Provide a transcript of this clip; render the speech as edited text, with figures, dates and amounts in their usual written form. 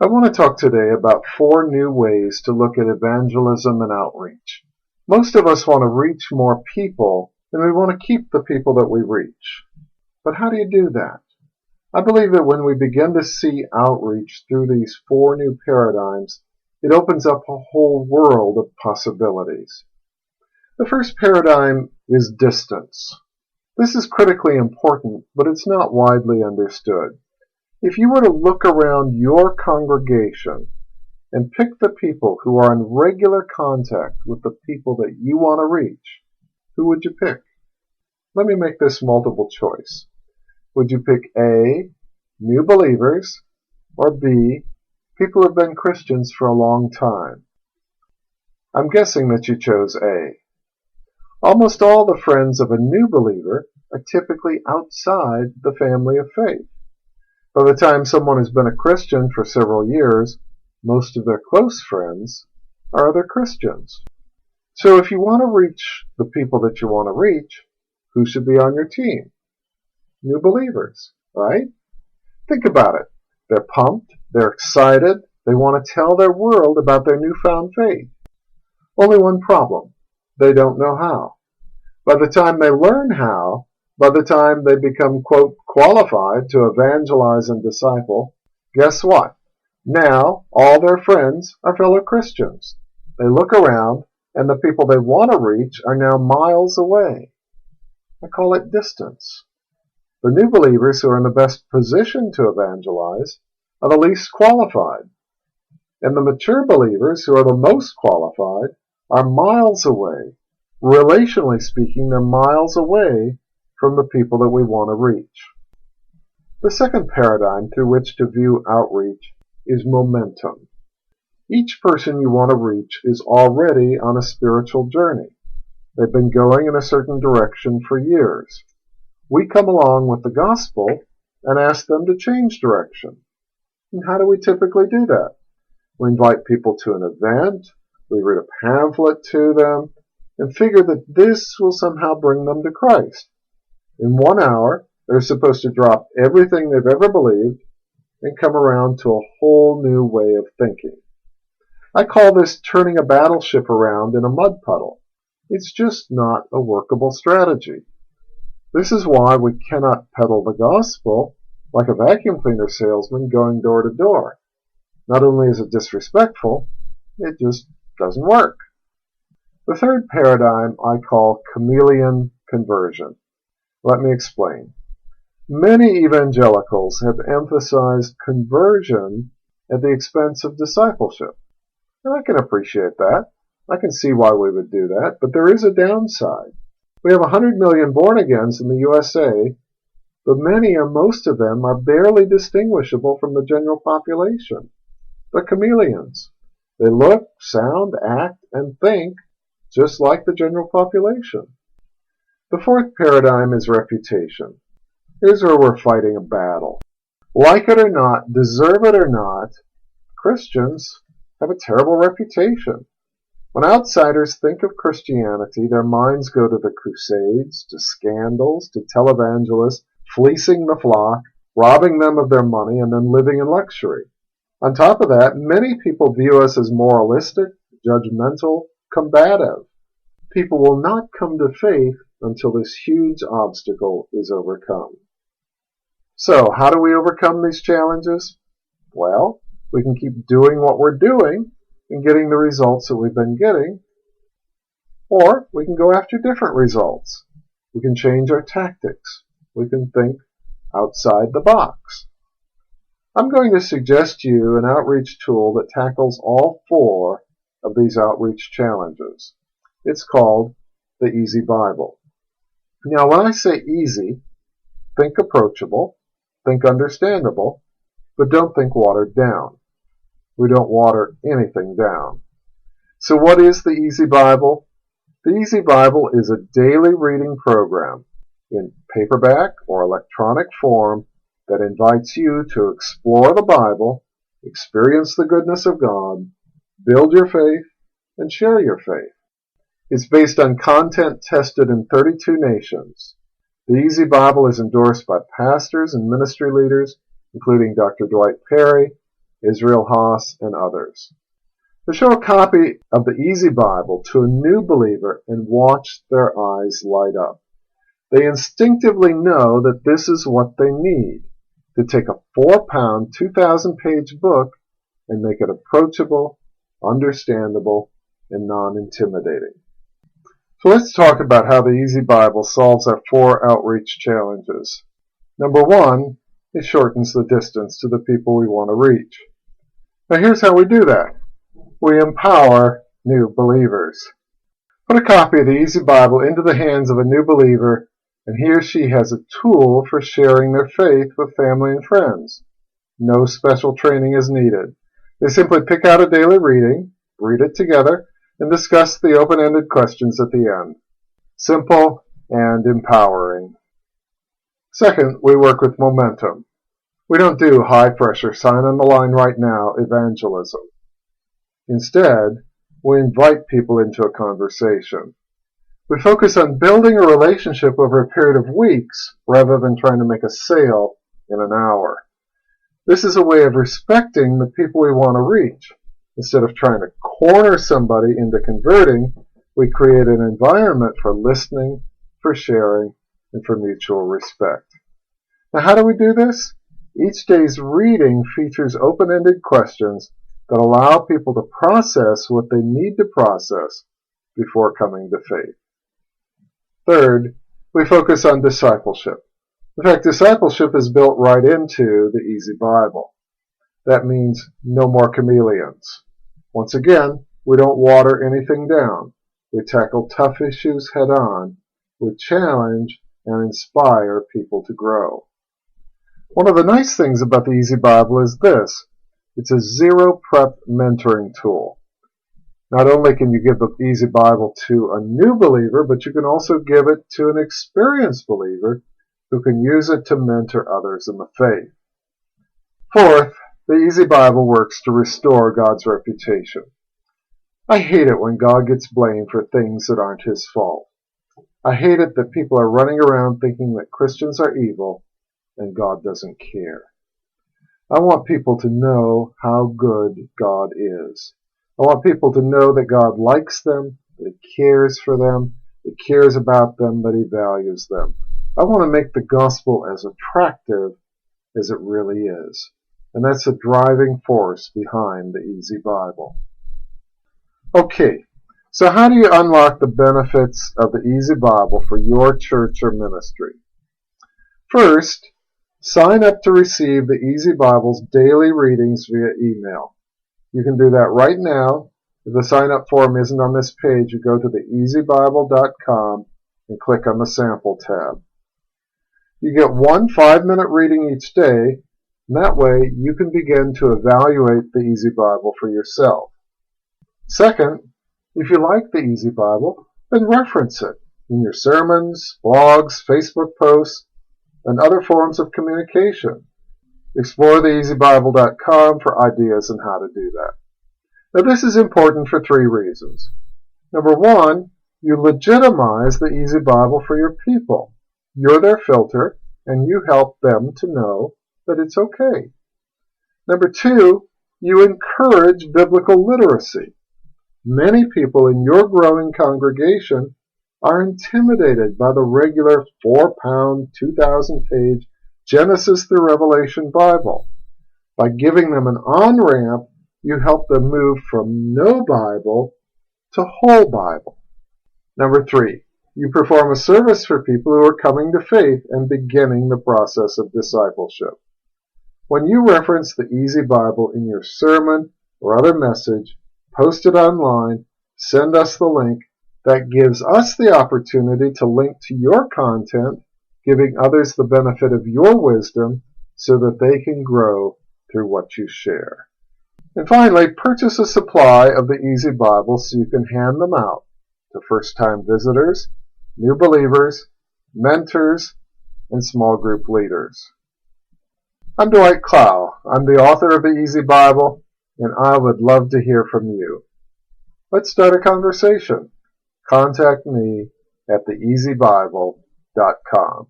I want to talk today about 4 new ways to look at evangelism and outreach. Most of us want to reach more people, and we want to keep the people that we reach. But how do you do that? I believe that when we begin to see outreach through these 4 new paradigms, it opens up a whole world of possibilities. The first paradigm is distance. This is critically important, but it's not widely understood. If you were to look around your congregation and pick the people who are in regular contact with the people that you want to reach, who would you pick? Let me make this multiple choice. Would you pick A, new believers, or B, people who have been Christians for a long time? I'm guessing that you chose A. Almost all the friends of a new believer are typically outside the family of faith. By the time someone has been a Christian for several years, most of their close friends are other Christians. So if you want to reach the people that you want to reach, who should be on your team? New believers, right? Think about it. They're pumped, they're excited, they want to tell their world about their newfound faith. Only one problem. They don't know how. By the time they learn how, by the time they become, quote, qualified to evangelize and disciple, guess what? Now, all their friends are fellow Christians. They look around, and the people they want to reach are now miles away. I call it distance. The new believers who are in the best position to evangelize are the least qualified. And the mature believers who are the most qualified are miles away. Relationally speaking, they're miles away from the people that we want to reach. The second paradigm through which to view outreach is momentum. Each person you want to reach is already on a spiritual journey. They've been going in a certain direction for years. We come along with the gospel and ask them to change direction. And how do we typically do that? We invite people to an event, we read a pamphlet to them, and figure that this will somehow bring them to Christ. In 1 hour, they're supposed to drop everything they've ever believed and come around to a whole new way of thinking. I call this turning a battleship around in a mud puddle. It's just not a workable strategy. This is why we cannot peddle the gospel like a vacuum cleaner salesman going door to door. Not only is it disrespectful, it just doesn't work. The third paradigm I call chameleon conversion. Let me explain. Many evangelicals have emphasized conversion at the expense of discipleship. And I can appreciate that. I can see why we would do that, but there is a downside. We have 100 million born-agains in the USA, but many or most of them are barely distinguishable from the general population. They're chameleons. They look, sound, act, and think just like the general population. The fourth paradigm is reputation. Here's where we're fighting a battle. Like it or not, deserve it or not, Christians have a terrible reputation. When outsiders think of Christianity, their minds go to the Crusades, to scandals, to televangelists fleecing the flock, robbing them of their money, and then living in luxury. On top of that, many people view us as moralistic, judgmental, combative. People will not come to faith until this huge obstacle is overcome. So, how do we overcome these challenges? Well, we can keep doing what we're doing and getting the results that we've been getting, or we can go after different results. We can change our tactics. We can think outside the box. I'm going to suggest to you an outreach tool that tackles all 4 of these outreach challenges. It's called the Easy Bible. Now, when I say easy, think approachable, think understandable, but don't think watered down. We don't water anything down. So what is the Easy Bible? The Easy Bible is a daily reading program in paperback or electronic form that invites you to explore the Bible, experience the goodness of God, build your faith, and share your faith. It's based on content tested in 32 nations. The Easy Bible is endorsed by pastors and ministry leaders, including Dr. Dwight Perry, Israel Haas, and others. To show a copy of the Easy Bible to a new believer and watch their eyes light up. They instinctively know that this is what they need, to take a 4-pound, 2,000-page book and make it approachable, understandable, and non-intimidating. So let's talk about how the Easy Bible solves our 4 outreach challenges. Number 1, it shortens the distance to the people we want to reach. Now here's how we do that. We empower new believers. Put a copy of the Easy Bible into the hands of a new believer, and he or she has a tool for sharing their faith with family and friends. No special training is needed. They simply pick out a daily reading, read it together, and discuss the open-ended questions at the end. Simple and empowering. Second, we work with momentum. We don't do high-pressure, sign on the line right now evangelism. Instead, we invite people into a conversation. We focus on building a relationship over a period of weeks rather than trying to make a sale in an hour. This is a way of respecting the people we want to reach. Instead of trying to corner somebody into converting, we create an environment for listening, for sharing, and for mutual respect. Now, how do we do this? Each day's reading features open-ended questions that allow people to process what they need to process before coming to faith. Third, we focus on discipleship. In fact, discipleship is built right into the Easy Bible. That means no more chameleons. Once again, we don't water anything down. We tackle tough issues head on. We challenge and inspire people to grow. One of the nice things about the Easy Bible is this. It's a zero-prep mentoring tool. Not only can you give the Easy Bible to a new believer, but you can also give it to an experienced believer who can use it to mentor others in the faith. Fourth, the Easy Bible works to restore God's reputation. I hate it when God gets blamed for things that aren't His fault. I hate it that people are running around thinking that Christians are evil and God doesn't care. I want people to know how good God is. I want people to know that God likes them, that He cares for them, He cares about them, that He values them. I want to make the gospel as attractive as it really is. And that's the driving force behind the Easy Bible. Okay, so how do you unlock the benefits of the Easy Bible for your church or ministry? First, sign up to receive the Easy Bible's daily readings via email. You can do that right now. If the sign-up form isn't on this page, you go to theeasybible.com and click on the Sample tab. You get one 5-minute reading each day, and that way you can begin to evaluate the Easy Bible for yourself. Second, if you like the Easy Bible, then reference it in your sermons, blogs, Facebook posts, and other forms of communication. Explore theeasybible.com for ideas on how to do that. Now, this is important for 3 reasons. Number 1, you legitimize the Easy Bible for your people. You're their filter, and you help them to know that it's okay. Number 2, you encourage biblical literacy. Many people in your growing congregation are intimidated by the regular 4-pound, 2,000-page Genesis through Revelation Bible. By giving them an on-ramp, you help them move from no Bible to whole Bible. Number 3, you perform a service for people who are coming to faith and beginning the process of discipleship. When you reference the Easy Bible in your sermon or other message, post it online, send us the link, that gives us the opportunity to link to your content, giving others the benefit of your wisdom so that they can grow through what you share. And finally, purchase a supply of the Easy Bible so you can hand them out to first-time visitors, new believers, mentors, and small group leaders. I'm Dwight Clough. I'm the author of the Easy Bible, and I would love to hear from you. Let's start a conversation. Contact me at theeasybible.com.